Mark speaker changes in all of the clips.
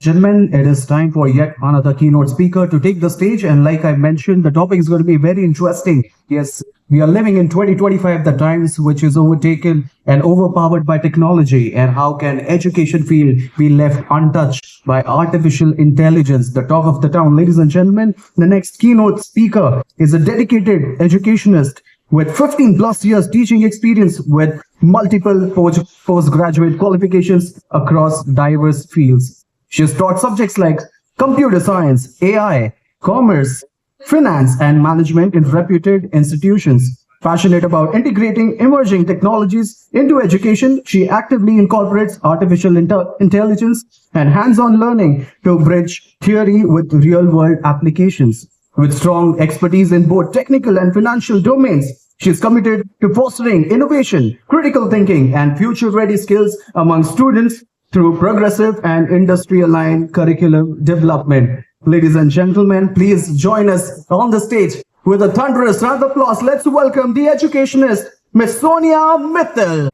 Speaker 1: Gentlemen, it is time for yet another keynote speaker to take the stage. And like I mentioned, the topic is going to be very interesting. Yes, we are living in 2025, the times which is overtaken and overpowered by technology. And how can education field be left untouched by artificial intelligence? The talk of the town, ladies and gentlemen. The next keynote speaker is a dedicated educationist with 15 plus years teaching experience with multiple postgraduate qualifications across diverse fields. She has taught subjects like computer science, AI, commerce, finance, and management in reputed institutions. Passionate about integrating emerging technologies into education, she actively incorporates artificial intelligence and hands on learning to bridge theory with real world applications. With strong expertise in both technical and financial domains, she is committed to fostering innovation, critical thinking, and future ready skills among students through progressive and industry aligned curriculum development. Ladies and gentlemen, please join us on the stage with a thunderous round of applause. Let's welcome the educationist, Miss Sonia Mittal.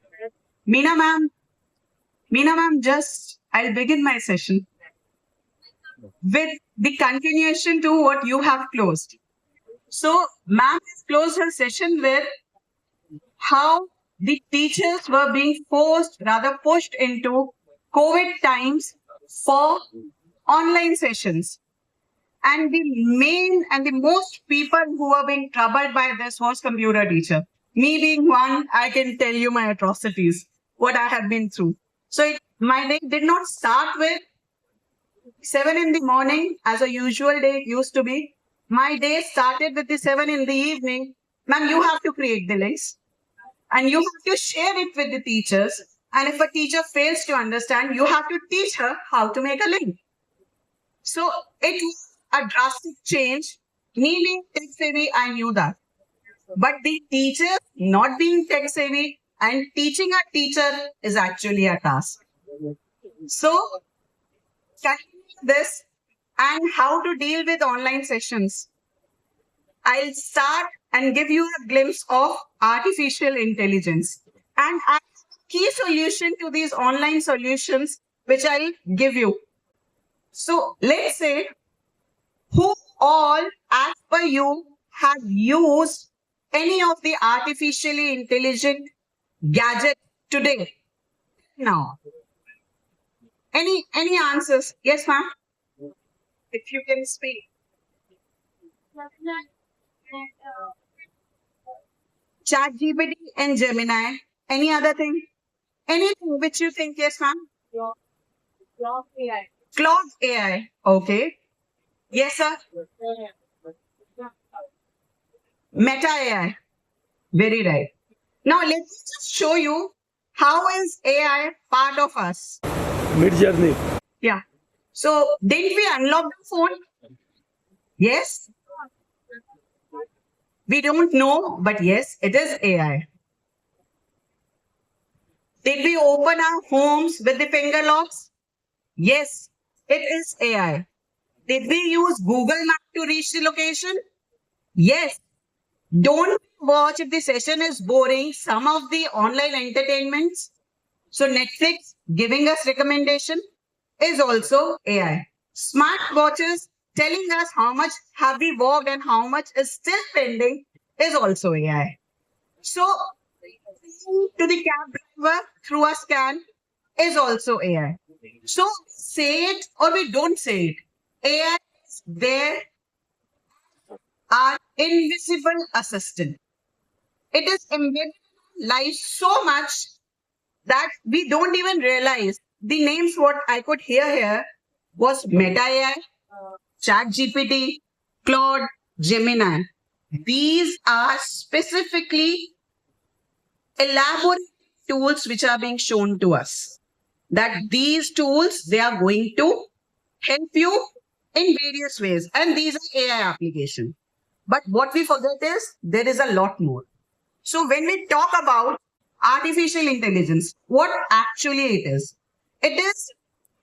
Speaker 2: Meena ma'am, I'll begin my session with the continuation to what you have closed. So, ma'am has closed her session with how the teachers were being pushed into COVID times for online sessions. And the main and the most people who were being troubled by this was computer teacher. Me being one, I can tell you my atrocities, what I have been through. So my day did not start with 7 in the morning as a usual day it used to be. My day started with the 7 in the evening. Ma'am, you have to create the links and you have to share it with the teachers. And if a teacher fails to understand, you have to teach her how to make a link. So it was a drastic change. Me being tech savvy, I knew that. But the teacher not being tech savvy and teaching a teacher is actually a task. So, this and how to deal with online sessions. I'll start and give you a glimpse of artificial intelligence. And a key solution to these online solutions, which I'll give you. So let's say who all, as per you, have used any of the artificially intelligent gadget today? Now, any answers? Yes, ma'am. If you can speak. ChatGPT and Gemini. Any other thing? Anything which you think? Yes, ma'am.
Speaker 3: Claude AI.
Speaker 2: Claude AI. Okay. Yes, sir. Meta AI. Very right. Now let's just show you how is AI part of us.
Speaker 3: Midjourney.
Speaker 2: Yeah. So didn't we unlock the phone? Yes. We don't know, but yes, it is AI. Did we open our homes with the finger locks? Yes, it is AI. Did we use Google Map to reach the location? Yes. Don't watch if the session is boring some of the online entertainments. So Netflix giving us recommendation is also AI. Smart watches telling us how much have we walked and how much is still pending is also AI. So to the cab driver through a scan is also AI. So say it or we don't say it. AI is there, our invisible assistant. It is embedded in life so much that we don't even realize. The names what I could hear here was Meta AI, ChatGPT, Claude, Gemini. These are specifically elaborate tools which are being shown to us. That these tools, they are going to help you in various ways. And these are AI applications. But what we forget is there is a lot more. So when we talk about artificial intelligence, what actually it is? It is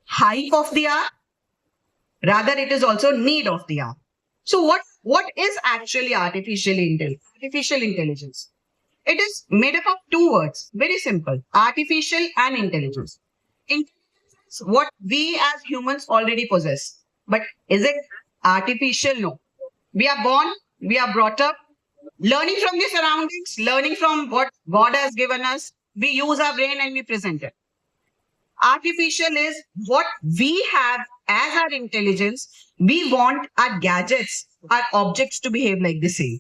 Speaker 2: hype of the hour. Rather, it is also need of the hour. So what is actually artificial intelligence? It is made up of two words. Very simple. Artificial and intelligence. Intelligence what we as humans already possess. But is it artificial? No. We are born, we are brought up, learning from the surroundings, learning from what God has given us. We use our brain and we present it. Artificial is what we have as our intelligence. We want our gadgets, our objects to behave like the same.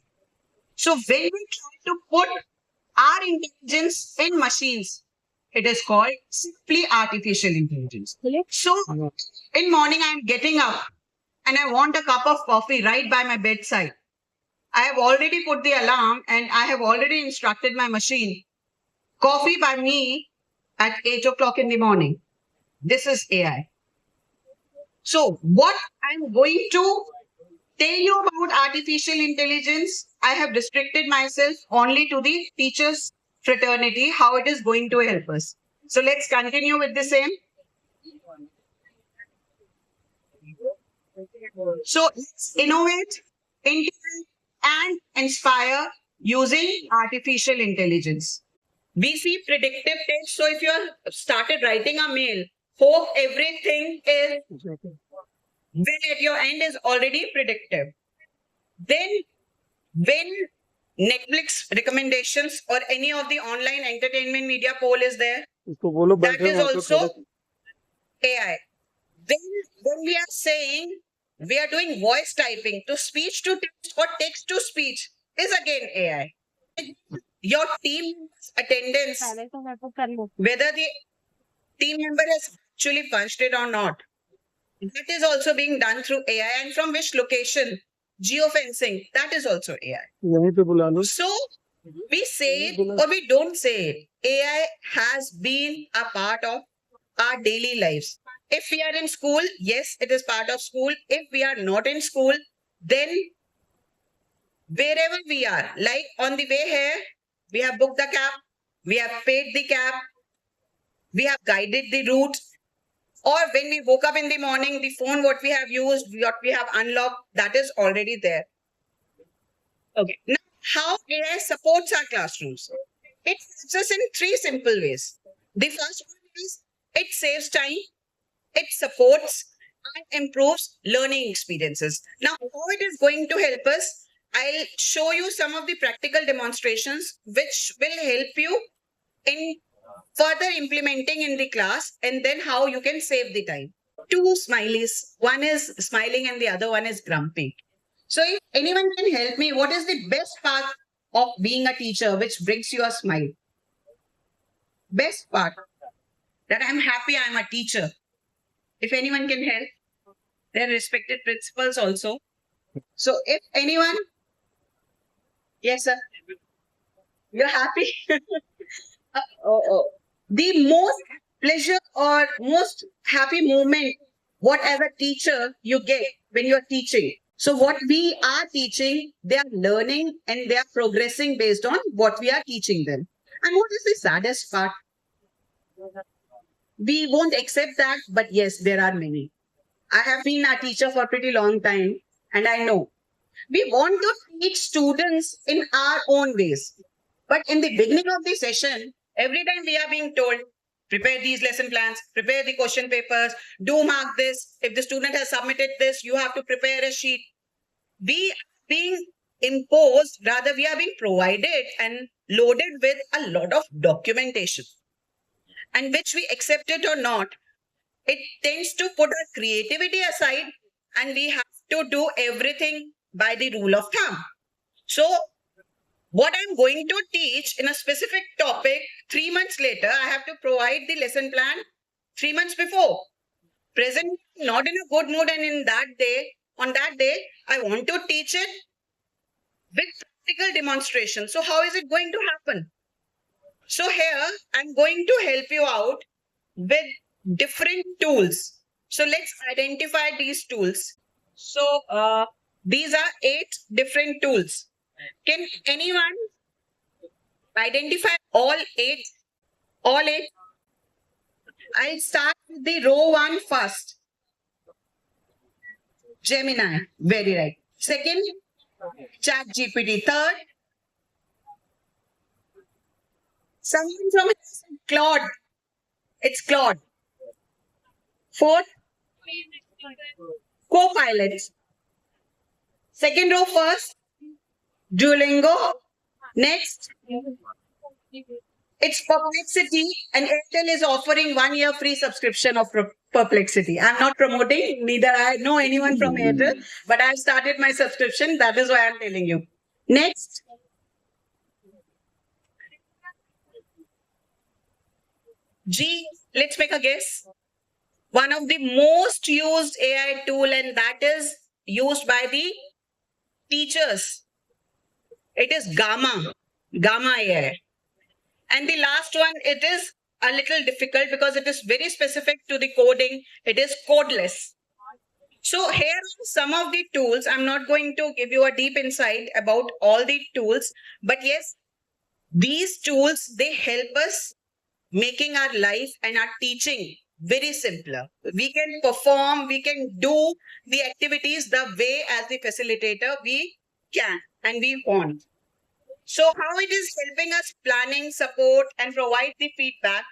Speaker 2: So when we try to put our intelligence in machines, it is called simply artificial intelligence. So in morning, I'm getting up and I want a cup of coffee right by my bedside. I have already put the alarm and I have already instructed my machine. Coffee by me at 8 o'clock in the morning. This is AI. So what I'm going to tell you about artificial intelligence, I have restricted myself only to the teachers fraternity, how it is going to help us. So let's continue with the same. So let's innovate, integrate, and inspire using artificial intelligence. We see predictive text. So if you have started writing a mail, hope everything is when at your end is already predictive. Then when Netflix recommendations or any of the online entertainment media poll is there,
Speaker 3: इसको बोलो
Speaker 2: that
Speaker 3: बैठे
Speaker 2: is
Speaker 3: वहाँ पे
Speaker 2: also
Speaker 3: खड़े-
Speaker 2: AI. Then when we are saying we are doing voice typing to speech to text or text to speech is again AI. Your team attendance, whether the team member has actually punched it or not, that is also being done through AI. And from which location, geofencing, that is also AI.
Speaker 3: यहीं पे बुला लो
Speaker 2: So we say it or we don't say it, AI has been a part of our daily lives. If we are in school, yes, it is part of school. If we are not in school, then wherever we are, like on the way here, we have booked the cab, we have paid the cab, we have guided the route, or when we woke up in the morning, the phone what we have used, what we have unlocked, that is already there. Okay. Now, how AI supports our classrooms? It helps us in three simple ways. The first one is it saves time, it supports and improves learning experiences. Now, how it is going to help us, I'll show you some of the practical demonstrations which will help you in further implementing in the class, and then how you can save the time. Two smileys, one is smiling and the other one is grumpy. So if anyone can help me, what is the best part of being a teacher which brings you a smile? Best part, that I'm happy I'm a teacher. If anyone can help, their respected principals also. So if anyone, yes sir, you're happy. The most pleasure or most happy moment, what as a teacher you get when you're teaching. So what we are teaching, they are learning and they are progressing based on what we are teaching them. And what is the saddest part? We won't accept that, but yes, there are many. I have been a teacher for a pretty long time and I know. We want to teach students in our own ways. But in the beginning of the session, every time we are being told, prepare these lesson plans, prepare the question papers, do mark this. If the student has submitted this, you have to prepare a sheet. We are being imposed, rather we are being provided and loaded with a lot of documentation. And which we accept it or not, it tends to put our creativity aside and we have to do everything by the rule of thumb. So what I'm going to teach in a specific topic, 3 months later, I have to provide the lesson plan 3 months before. Present, not in a good mood, and on that day, I want to teach it with practical demonstration. So how is it going to happen? So here, I'm going to help you out with different tools. So let's identify these tools. So these are 8 different tools. Can anyone identify all 8? All 8? I'll start with the row 1 first. Gemini, very right. Second, ChatGPT. Third, someone from Claude. It's Claude. Fourth, Copilot. Second row first, Duolingo. Next, it's Perplexity, and Airtel is offering 1 year free subscription of Perplexity. I'm not promoting, neither I know anyone from Airtel, but I've started my subscription. That is why I'm telling you. Next, G, let's make a guess. One of the most used AI tool, and that is used by the teachers. It is Gamma AI. And the last one, it is a little difficult because it is very specific to the coding. It is Codeless. So here are some of the tools. I'm not going to give you a deep insight about all the tools, but yes, these tools, they help us making our life and our teaching very simpler. We can perform, we can do the activities the way as the facilitator we can and we want. So how it is helping us planning, support, and provide the feedback.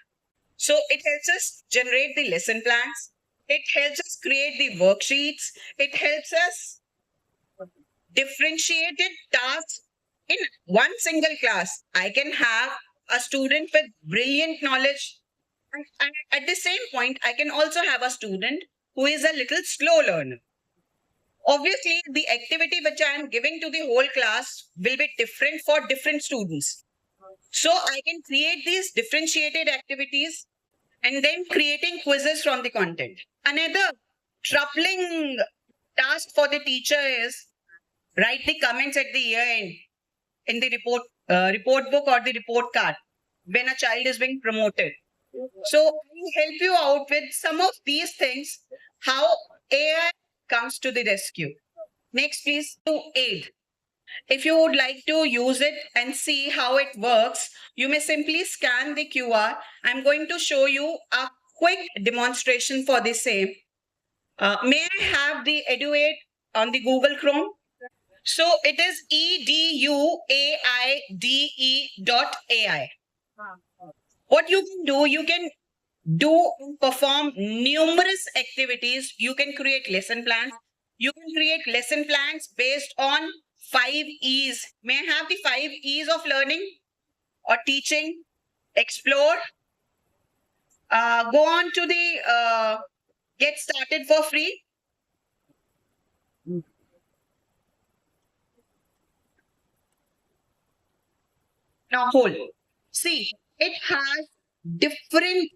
Speaker 2: So it helps us generate the lesson plans. It helps us create the worksheets. It helps us differentiated tasks in one single class. I can have a student with brilliant knowledge, and at the same point, I can also have a student who is a little slow learner. Obviously, the activity which I am giving to the whole class will be different for different students. So I can create these differentiated activities and then creating quizzes from the content. Another troubling task for the teacher is write the comments at the year end in the report book or the report card when a child is being promoted. So I will help you out with some of these things, how AI comes to the rescue. Next, please, to aid. If you would like to use it and see how it works, you may simply scan the QR. I'm going to show you a quick demonstration for the same. May I have the EduAid on the Google Chrome? So it is eduaide.ai. What you can perform numerous activities. You can create lesson plans. You can create lesson plans based on 5 E's. May I have the 5 E's of learning or teaching? Explore. Go on to the get started for free. Now hold. See, it has different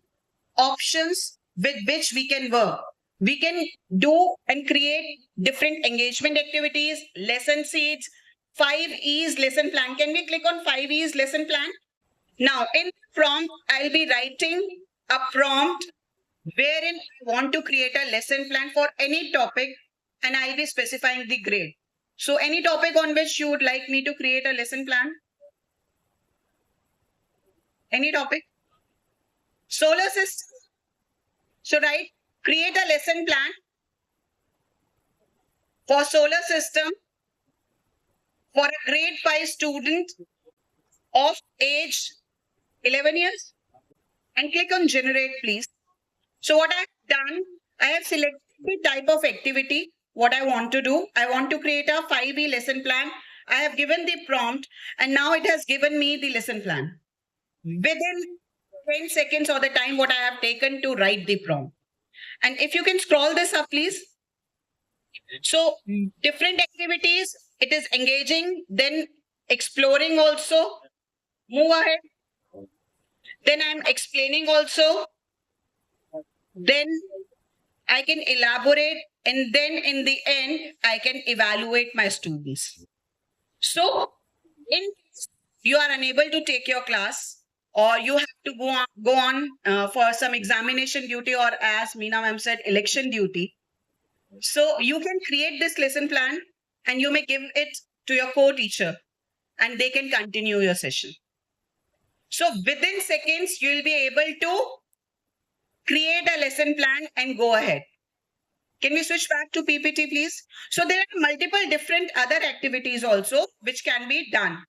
Speaker 2: options with which we can work. We can do and create different engagement activities, lesson seeds, 5 E's lesson plan. Can we click on 5 E's lesson plan? Now in prompt, I'll be writing a prompt wherein I want to create a lesson plan for any topic and I'll be specifying the grade. So any topic on which you would like me to create a lesson plan? Any topic? Solar system. So write, create a lesson plan for solar system for a grade 5 student of age 11 years and click on generate, please. So what I've done, I have selected the type of activity, what I want to do. I want to create a 5E lesson plan. I have given the prompt and now it has given me the lesson plan. Within 10 seconds or the time what I have taken to write the prompt. And if you can scroll this up, please. So different activities, it is engaging, then exploring also. Move ahead. Then I'm explaining also. Then I can elaborate, and then in the end, I can evaluate my students. So in case you are unable to take your class, or you have to go on for some examination duty, or as Meena ma'am said, election duty. So you can create this lesson plan and you may give it to your co-teacher and they can continue your session. So within seconds, you'll be able to create a lesson plan and go ahead. Can we switch back to PPT, please? So there are multiple different other activities also which can be done.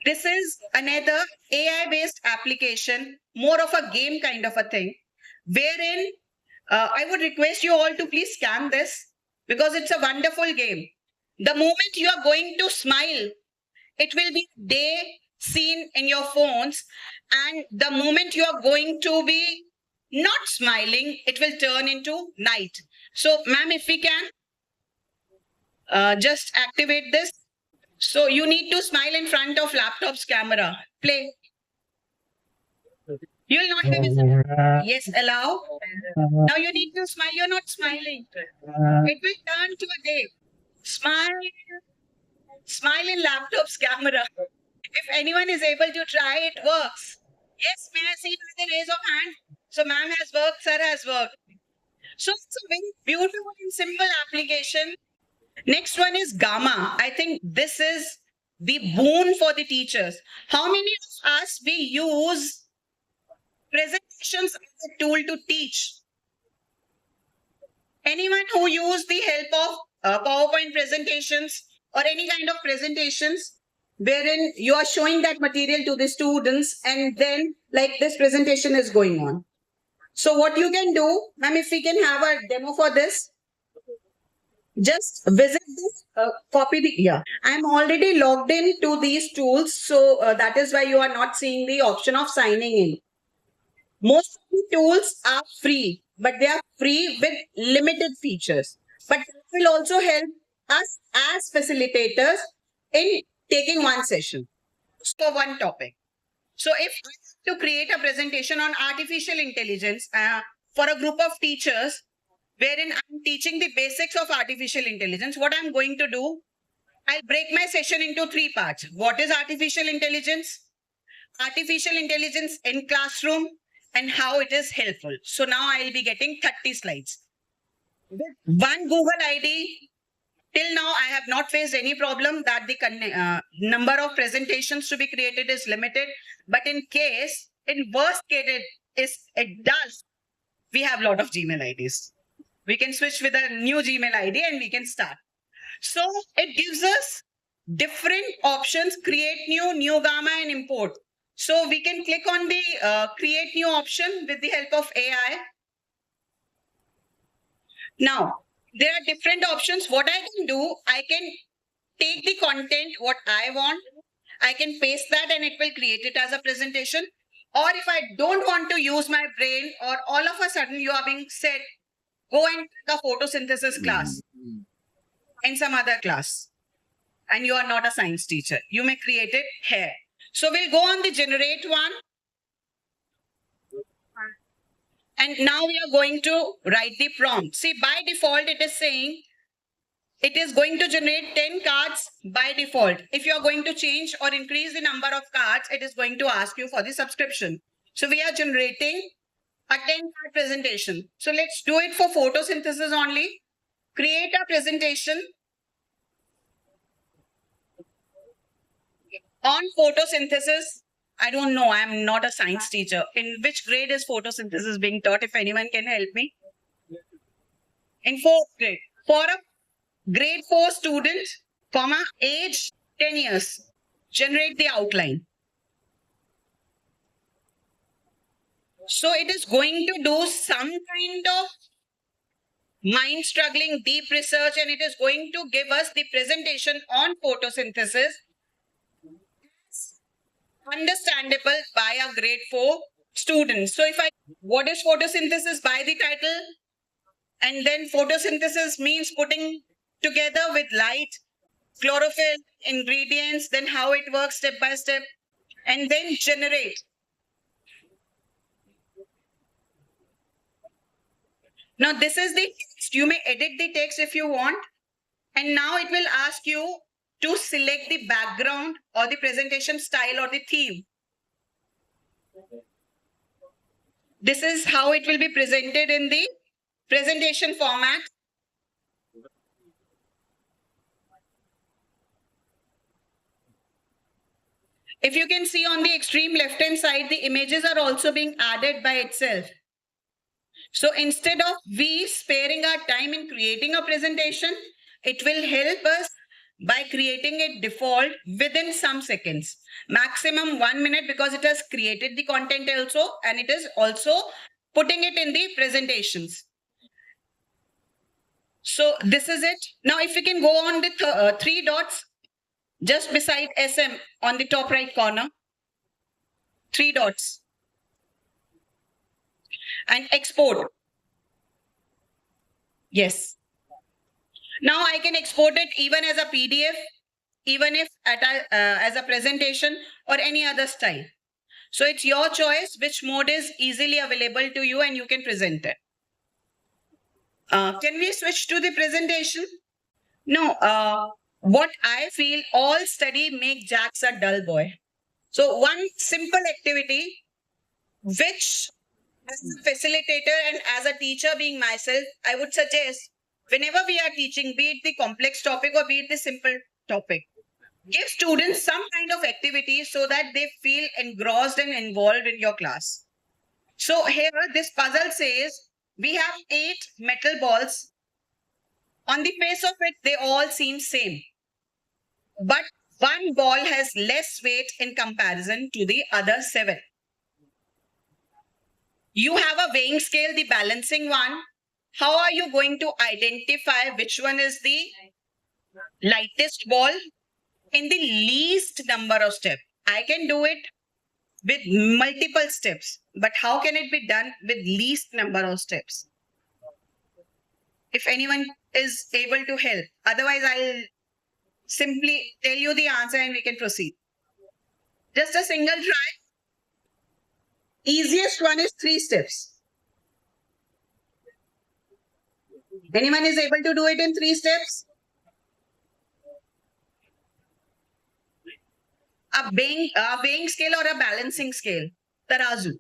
Speaker 2: This is another AI-based application, more of a game kind of a thing, wherein I would request you all to please scan this because it's a wonderful game. The moment you are going to smile, it will be day seen in your phones, and the moment you are going to be not smiling, it will turn into night. So, ma'am, if we can just activate this. So you need to smile in front of laptop's camera. Play. You will not be visible. Yes, allow. Now you need to smile. You're not smiling. It will turn to a day. Smile. Smile in laptop's camera. If anyone is able to try, it works. Yes, may I see by the raise of hand? So ma'am has worked, sir has worked. So it's a very beautiful and simple application. Next one is Gamma. I think this is the boon for the teachers. How many of us we use presentations as a tool to teach? Anyone who use the help of PowerPoint presentations or any kind of presentations wherein you are showing that material to the students and then like this presentation is going on. So what you can do, ma'am, if we can have a demo for this, just visit this, copy the, yeah. I'm already logged in to these tools. So that is why you are not seeing the option of signing in. Most of the tools are free, but they are free with limited features. But that will also help us as facilitators in taking one session. So one topic. So if I have to create a presentation on artificial intelligence for a group of teachers, wherein I'm teaching the basics of artificial intelligence, what I'm going to do, I'll break my session into 3 parts. What is artificial intelligence? Artificial intelligence in classroom and how it is helpful. So now I'll be getting 30 slides. With one Google ID, till now I have not faced any problem that the number of presentations to be created is limited. But in worst case it does, we have a lot of Gmail IDs. We can switch with a new Gmail ID and we can start. So it gives us different options, create new Gamma and import. So we can click on the create new option with the help of AI. Now, there are different options. What I can do, I can take the content, what I want. I can paste that and it will create it as a presentation. Or if I don't want to use my brain or all of a sudden you are being said, go and take a photosynthesis class in some other class and you are not a science teacher. You may create it here. So we'll go on the generate one. And now we are going to write the prompt. See, by default, it is saying it is going to generate 10 cards by default. If you are going to change or increase the number of cards, it is going to ask you for the subscription. So we are generating a 10-card presentation. So let's do it for photosynthesis only. Create a presentation on photosynthesis. I don't know. I'm not a science teacher. In which grade is photosynthesis being taught? If anyone can help me. In 4th grade. For a grade 4 student, age 10 years. Generate the outline. So it is going to do some kind of mind struggling, deep research, and it is going to give us the presentation on photosynthesis understandable by a grade 4 student. So if what is photosynthesis by the title? And then photosynthesis means putting together with light, chlorophyll, ingredients, then how it works step by step, and then generate. Now this is the text. You may edit the text if you want. And now it will ask you to select the background or the presentation style or the theme. This is how it will be presented in the presentation format. If you can see on the extreme left-hand side, the images are also being added by itself. So instead of we sparing our time in creating a presentation, it will help us by creating it default within some seconds, maximum 1 minute, because it has created the content also and it is also putting it in the presentations. So this is it. Now, if we can go on the three dots just beside SM on the top right corner, three dots, and export. Yes. Now I can export it even as a PDF, even if as a presentation or any other style. So it's your choice which mode is easily available to you and you can present it. Can we switch to the presentation? No, what I feel, all study make Jacks a dull boy. So one simple activity which as a facilitator and as a teacher being myself, I would suggest whenever we are teaching, be it the complex topic or be it the simple topic, give students some kind of activity so that they feel engrossed and involved in your class. So here this puzzle says we have 8 metal balls. On the face of it, they all seem same. But one ball has less weight in comparison to the other 7. You have a weighing scale, the balancing one. How are you going to identify which one is the lightest ball in the least number of steps? I can do it with multiple steps, but how can it be done with least number of steps? If anyone is able to help, otherwise I'll simply tell you the answer and we can proceed. Just a single try. Easiest one is 3 steps. Anyone is able to do it in 3 steps? A weighing scale or a balancing scale, tarazu.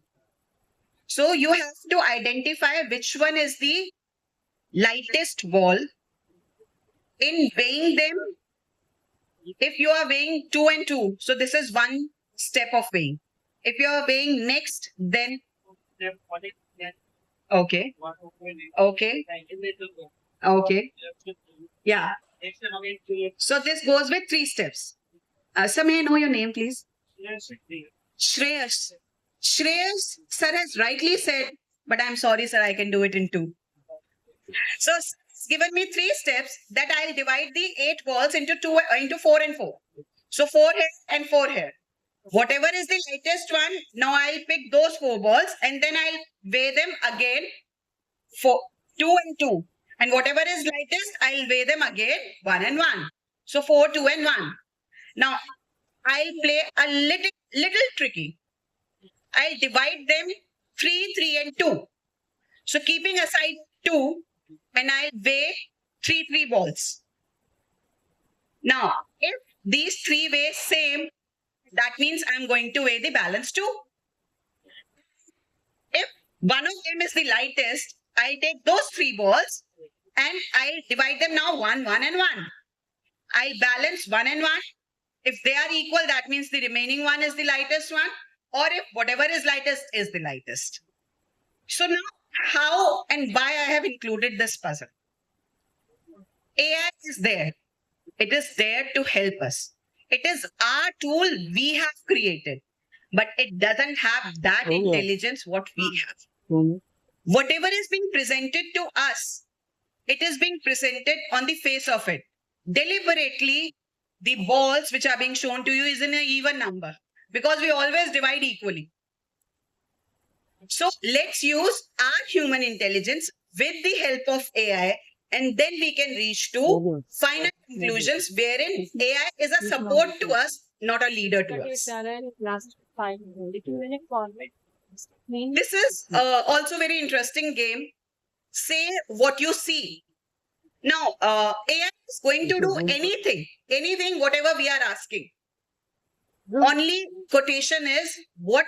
Speaker 2: So you have to identify which one is the lightest ball. In weighing them, if you are weighing 2 and 2, so this is one step of weighing. If you are weighing next, then okay, okay, okay, yeah. So this goes with 3 steps. Sir, may I know your name, please? Shreyas. Shreyas, sir has rightly said, but I'm sorry, sir, I can do it in 2. So it's given me 3 steps that I'll divide the 8 balls into 4 and 4. So 4 here and 4 here. Whatever is the lightest one, now I'll pick those 4 balls and then I'll weigh them again for 2 and 2. And whatever is lightest, I'll weigh them again 1 and 1. So 4, 2 and 1. Now I'll play a little tricky. I'll divide them 3, 3 and 2. So keeping aside 2, and I'll weigh 3 balls. Now, if these 3 weigh same, that means I'm going to weigh the balance 2. If one of them is the lightest, I'll take those 3 balls and I'll divide them now 1, 1 and 1. I'll balance 1 and 1. If they are equal, that means the remaining one is the lightest one. Or if whatever is lightest is the lightest. So now, how and why I have included this puzzle? AI is there. It is there to help us. It is our tool we have created. But it doesn't have that intelligence what we have. Whatever is being presented to us, it is being presented on the face of it. Deliberately, the balls which are being shown to you is in an even number. Because we always divide equally. So let's use our human intelligence with the help of AI and then we can reach to final conclusions wherein AI is a support to us, not a leader to us. This is also very interesting game. Say what you see. Now, AI is going to do anything, whatever we are asking. Only quotation is what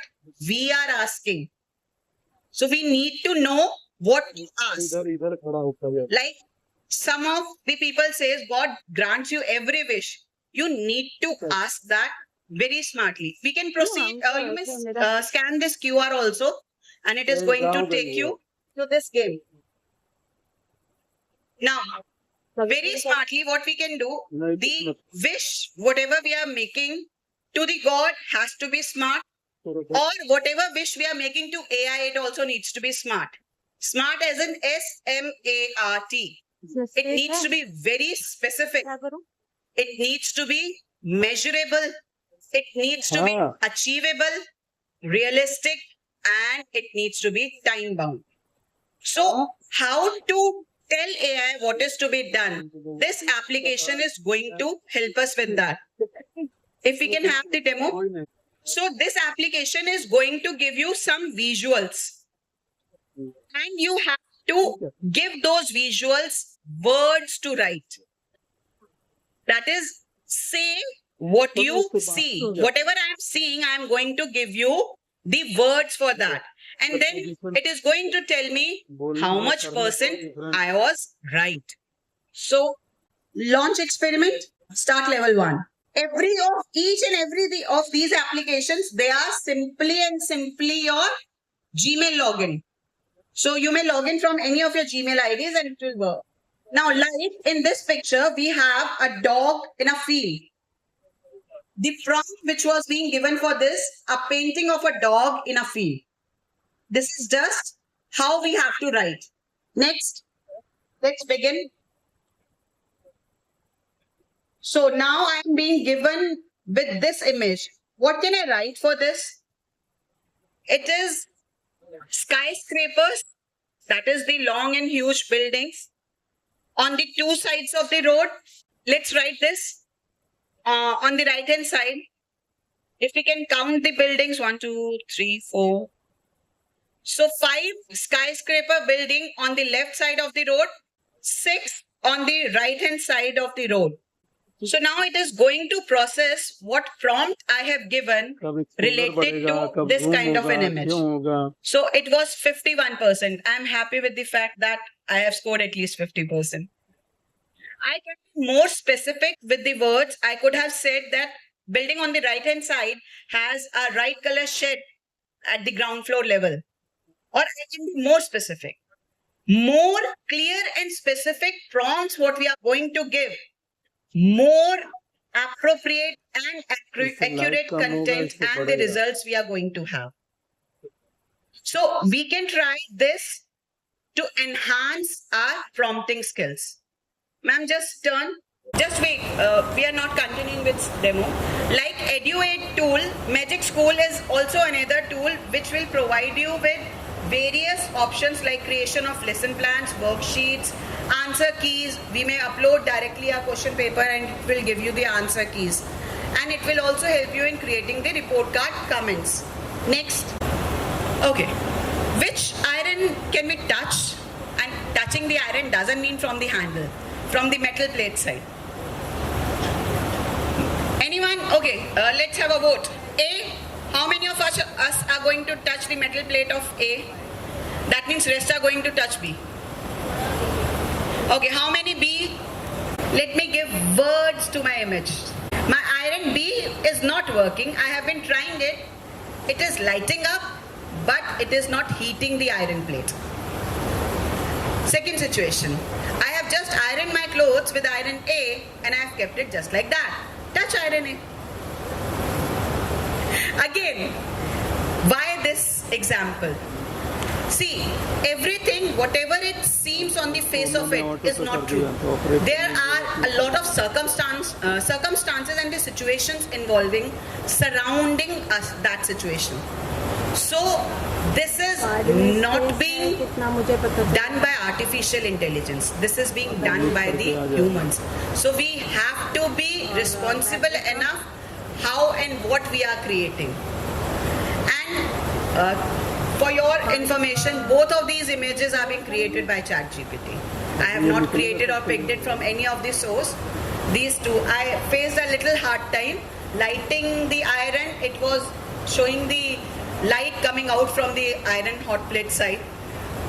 Speaker 2: we are asking. So we need to know what to ask. Like some of the people says God grants you every wish. You need to ask that very smartly. We can proceed. You may scan this QR also and it is going to take you to this game. Now, very smartly what we can do, the wish, whatever we are making to the God has to be smart, or whatever wish we are making to AI, it also needs to be smart. Smart as in SMART. It needs to be very specific.
Speaker 4: क्या करूं?
Speaker 2: It needs to be measurable. It needs to be
Speaker 3: Ah.
Speaker 2: achievable, realistic, and it needs to be time bound. So, how to tell AI what is to be done? This application is going to help us with that. If we can have the demo. So, this application is going to give you some visuals. And you have to give those visuals words to write. That is, say what you see. Whatever I am seeing, I am going to give you the words for that. And then it is going to tell me how much percent I was right. So, launch experiment, start level 1. Each and every of these applications, they are simply your Gmail login. So you may log in from any of your Gmail IDs and it will work. Now, like in this picture, we have a dog in a field. The prompt which was being given for this, a painting of a dog in a field. This is just how we have to write. Next, let's begin. So now I am being given with this image. What can I write for this? It is skyscrapers, that is the long and huge buildings on the two sides of the road. Let's write this on the right hand side. If we can count the buildings, 1, 2, 3, 4. So 5 skyscraper building on the left side of the road, 6 on the right hand side of the road. So now it is going to process what prompt I have given related to this kind of an image. So it was 51%. I'm happy with the fact that I have scored at least 50%. I can be more specific with the words. I could have said that building on the right hand side has a right color shed at the ground floor level. Or I can be more specific. More clear and specific prompts what we are going to give. More appropriate and accurate content and the results we are going to have. So we can try this to enhance our prompting skills. Ma'am, just wait. We are not continuing with demo. Like EduAid tool, Magic School is also another tool which will provide you with various options like creation of lesson plans, worksheets, answer keys. We may upload directly a question paper and it will give you the answer keys. And it will also help you in creating the report card comments. Next. Okay. Which iron can we touch? And touching the iron doesn't mean from the handle, from the metal plate side. Anyone? Okay. Let's have a vote. A. How many of us are going to touch the metal plate of A? That means rest are going to touch B. Okay, how many B? Let me give words to my image. My iron B is not working. I have been trying it. It is lighting up, but it is not heating the iron plate. Second situation. I have just ironed my clothes with iron A and I have kept it just like that. Touch iron A. Again, why this example? See, everything, whatever it seems on the face of it is not true. There are a lot of circumstances and the situations surrounding us, that situation. So, this is not being done by artificial intelligence. This is being done by the humans. So, we have to be responsible enough how and what we are creating. And for your information, both of these images are being created by ChatGPT. I have not created or picked it from any of the source. These two, I faced a little hard time lighting the iron. It was showing the light coming out from the iron hot plate side.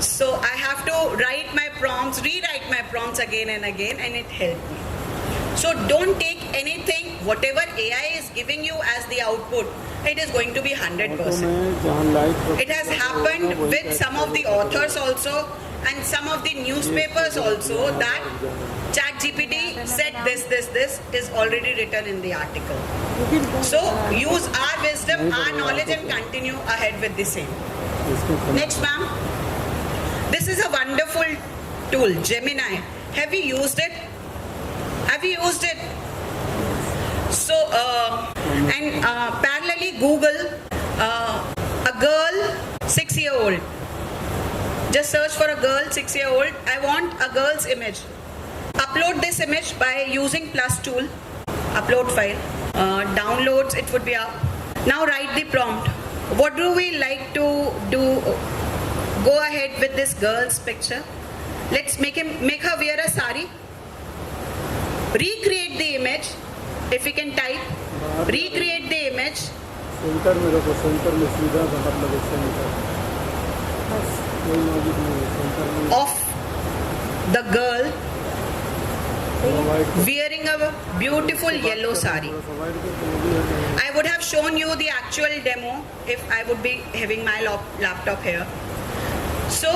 Speaker 2: So I have to write my prompts, rewrite my prompts again and again, and it helped me. So don't take anything, whatever AI is giving you as the output, it is going to be 100%. It has happened with some of the authors also and some of the newspapers also that ChatGPT said this is already written in the article. So use our wisdom, our knowledge and continue ahead with the same. Next, ma'am. This is a wonderful tool, Gemini. Have you used it? Have you used it? So, and parallelly Google a girl 6-year-old. Just search for a girl 6-year-old. I want a girl's image. Upload this image by using plus tool. Upload file. Downloads, it would be up. Now write the prompt. What do we like to do? Go ahead with this girl's picture. Let's make her wear a sari. Recreate the image. If we can type, recreate the image.
Speaker 3: Centre में रखो, centre में सीधा बाहर लगे centre. कोई logic नहीं है centre में।
Speaker 2: Of the girl wearing a beautiful yellow sari. I would have shown you the actual demo if I would be having my laptop here. So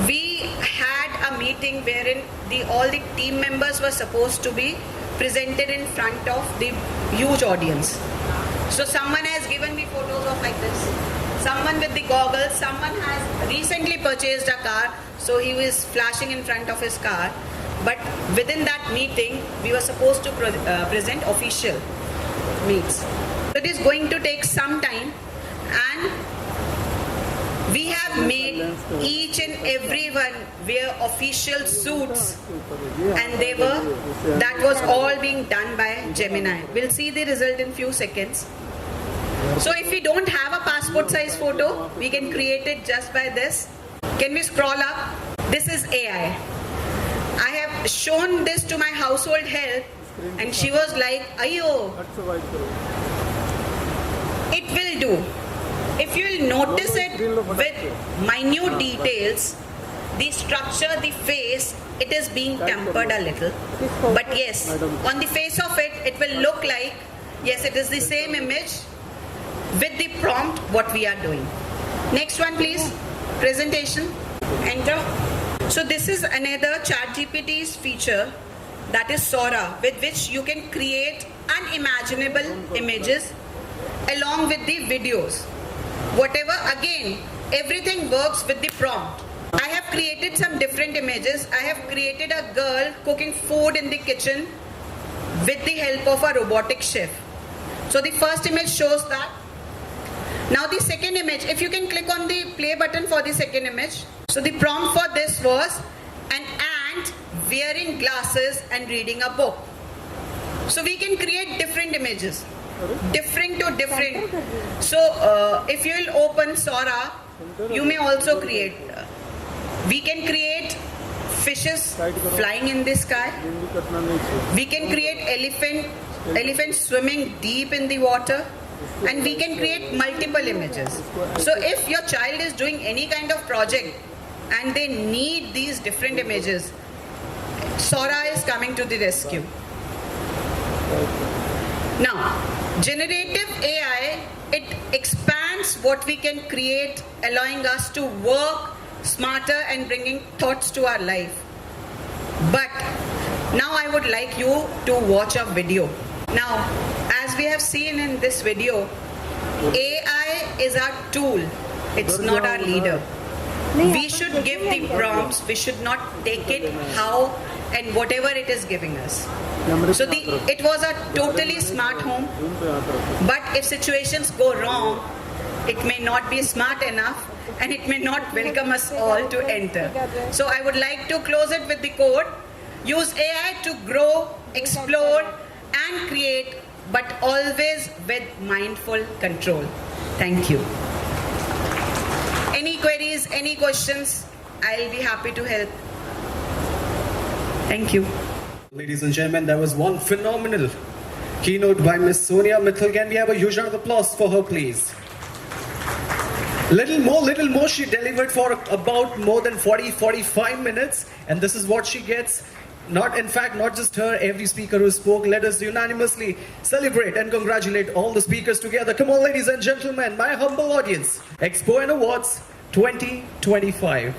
Speaker 2: we had a meeting wherein all the team members were supposed to be presented in front of the huge audience. So someone has given me photos of like this. Someone with the goggles, someone has recently purchased a car, so he was flashing in front of his car. But within that meeting, we were supposed to present official meets. It is going to take some time, and we have made each and everyone wear official suits, and that was all being done by Gemini. We'll see the result in few seconds. So if we don't have a passport size photo, we can create it just by this. Can we scroll up? This is AI. I have shown this to my household help, and she was like, "Ayo, it will do." If you will notice it with minute details, the structure, the face, it is being tempered a little. But yes, on the face of it, it will look like, yes, it is the same image with the prompt what we are doing. Next one, please. Presentation. Enter. So this is another ChatGPT's feature, that is Sora, with which you can create unimaginable images along with the videos. Whatever, again, everything works with the prompt. I have created some different images. I have created a girl cooking food in the kitchen with the help of a robotic chef. So the first image shows that. Now the second image, if you can click on the play button for the second image. So the prompt for this was an ant wearing glasses and reading a book. So we can create different images. Different to different. So if you will open Sora, you may also create. We can create fishes flying in the sky. We can create elephant swimming deep in the water. And we can create multiple images. So if your child is doing any kind of project and they need these different images, Sora is coming to the rescue. Now, generative AI, it expands what we can create, allowing us to work smarter and bringing thoughts to our life. But now I would like you to watch a video. Now, as we have seen in this video, AI is our tool. It's not our leader. We should give the prompts. We should not take it how and whatever it is giving us. So it was a totally smart home. But if situations go wrong, it may not be smart enough and it may not welcome us all to enter. So I would like to close it with the quote. Use AI to grow, explore and create, but always with mindful control. Thank you. Any queries, any questions? I'll be happy to help. Thank you.
Speaker 4: Ladies and gentlemen, that was one phenomenal keynote by Miss Sonia Mittal. Can we have a huge round of applause for her, please? Little more, she delivered for about more than 45 minutes. And this is what she gets. Not just her, every speaker who spoke. Let us unanimously celebrate and congratulate all the speakers together. Come on, ladies and gentlemen, my humble audience. Expo and Awards 2025.